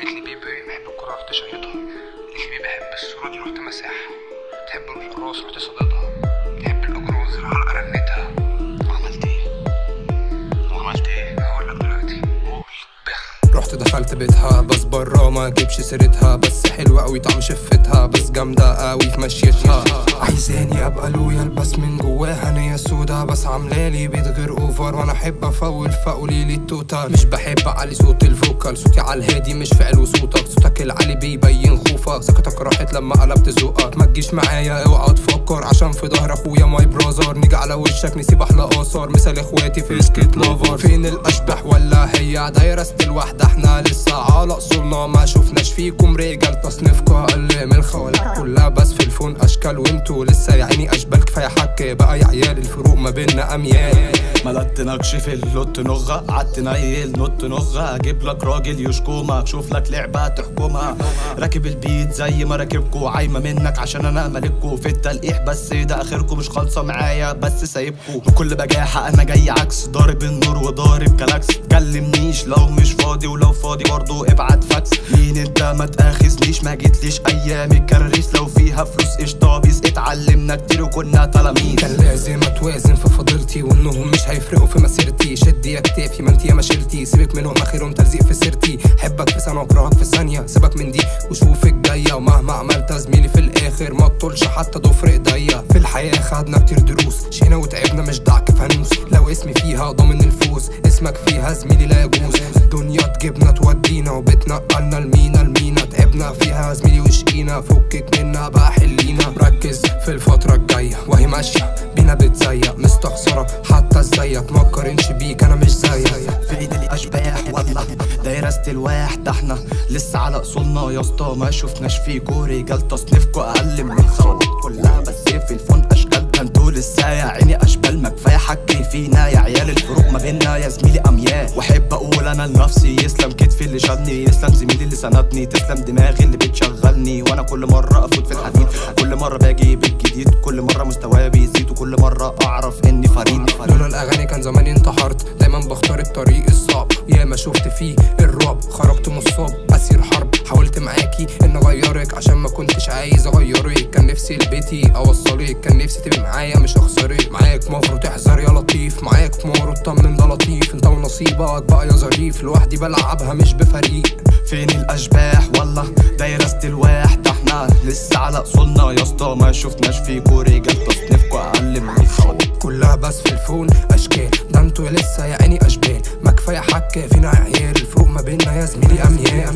قالت لي بيبي بحب الكورة رحت شايطها، قالت لي بيبي بحب الصورة دي رحت مساحها، تحب الحراس رحت صديتها، تحب الأجراز الحلقة رنتها. عملت ايه؟ وعملت ايه؟ هقولك دلوقتي. قول. رحت دخلت بيتها بس برا ما اجيبش سيرتها، بس حلوة قوي طعم شفتها، بس جامدة قوي في مشيتها. عايزاني ابقى لويال بس من جواها نية سودا، بس عاملالي بيت غير اوفر وانا احب افول فقولي لي التوتال. مش بحب اعلي صوت الفوكال، صوتي على الهادي مش فعل وصوتك، صوتك العالي بيبين خوفك، سكتك راحت لما قلبت ذوقك. ما تجيش معايا اوعى تفكر عشان في ظهر اخويا ماي برازر، نيجي على وشك نسيب احلى اثار، مثال اخواتي في سكيت لافر. فين الاشبح ولا هي دايرة ستيل واحدة، احنا لسه على اصولنا ما شفناش فيكم رجال، تصنيفكم اقل من الخوالق كلها بس في الفون اشكال، وانتوا لسه يا عيني اشبال. كفايه حكي بقى يا عيال الفروق ما بيننا اميال. ملتنكش في اللوت نغة، قعدت نيل نط نغة، اجيب لك راجل يشكمك، شوف لك لعبة تحكمها. راكب البيت زي ما راكبكو، عايمة منك عشان انا ملككو في التلقيح، بس ده اخركو مش خالصة معايا بس سايبكو. بكل بجاحة انا جاي عكس، ضارب النور وضارب كلاكس، تكلمنيش لو مش فاضي، ولو فاضي برضو ابعت فاكس. مين انت ما تاخذنيش، ما جيتليش ايام الكراريس، لو فيها فلوس قشطة بيس، اتعلمنا كتير وكنا تلاميذ. كان لازم اتوازن في فضيلتي، وانهم مش هيفرقوا في مسيرتي. شد يا كتافي ما انت يا ما شلتي، سيبك منهم اخرهم تلزيق في سيرتي. حبك في سنه واكرهك في ثانيه، سيبك من دي وشوف الجايه، ومهما عملت يا زميلي في الاخر ما تطولش حتى ضفر ايديا. في الحياه خدنا كتير دروس، شينا وتعبنا مش دعك فانوس، لو اسمي فيها ضامن الفوز، اسمك فيها زميلي لا يجوز. الدنيا تجيبنا تودينا وبتنقلنا المينا تعبنا فيها زميلي وشقينا، فكك منا بقى حلينا. مركز في الفتره الجايه وهي ماشيه بينا بتزيق، مستخسره حتى ازيك ما تقارنش بيك انا مش زيك. في ايد الاشباح والله دايرة ستيل واحد، احنا لسه على اصولنا يا اسطى، ما شفناش فيكو رجال، تصنيفكو اقل من الخوالق كلها بس في الفون اشكال. ده انتوا لسه يا عيني اشبال، ما كفايه حكي فينا يا عيال الفروق ما بيننا يا زميلي اميال. واحب اقول انا لنفسي يسلم كتفي اللي شالني، يسلم زميلي اللي سندني، تسلم دماغي اللي بتشغلني، وانا كل مره افوت في الحديد، كل مره باجي بالجديد، كل مره مستواي بيزيد، وكل مره اعرف اني فريد. لولا الاغاني كان زماني انتحرت، دايما بختار الطريق الصعب، يا ما شفت فيه الرعب، خرجت مصاب اسير حرب، حاولت معاكي ان اغيرك عشان ما كنتش عايز اغيرك، كان نفسي لبيتي اوصلك، كان نفسي تبقي معايا مش اخسرك، معاك مفروض تحذر يا لطيف، معاك مفروض طمن ده لطيف، انت ونصيبك بقى يا ظريف، لوحدي بلعبها مش بفريق. فين الاشباح والله دايرة ستيل واحد، احنا لسه على اصولنا يا اسطى، ما شفناش فيكو رجال، تصنيفكو اقل من الخوالق كلها بس في الفون اشكال. ده انتوا لسه يا عيني اشبال، ما كفايه حكي فينا يا عيال الفروق ما بيننا يا زميلي اميال.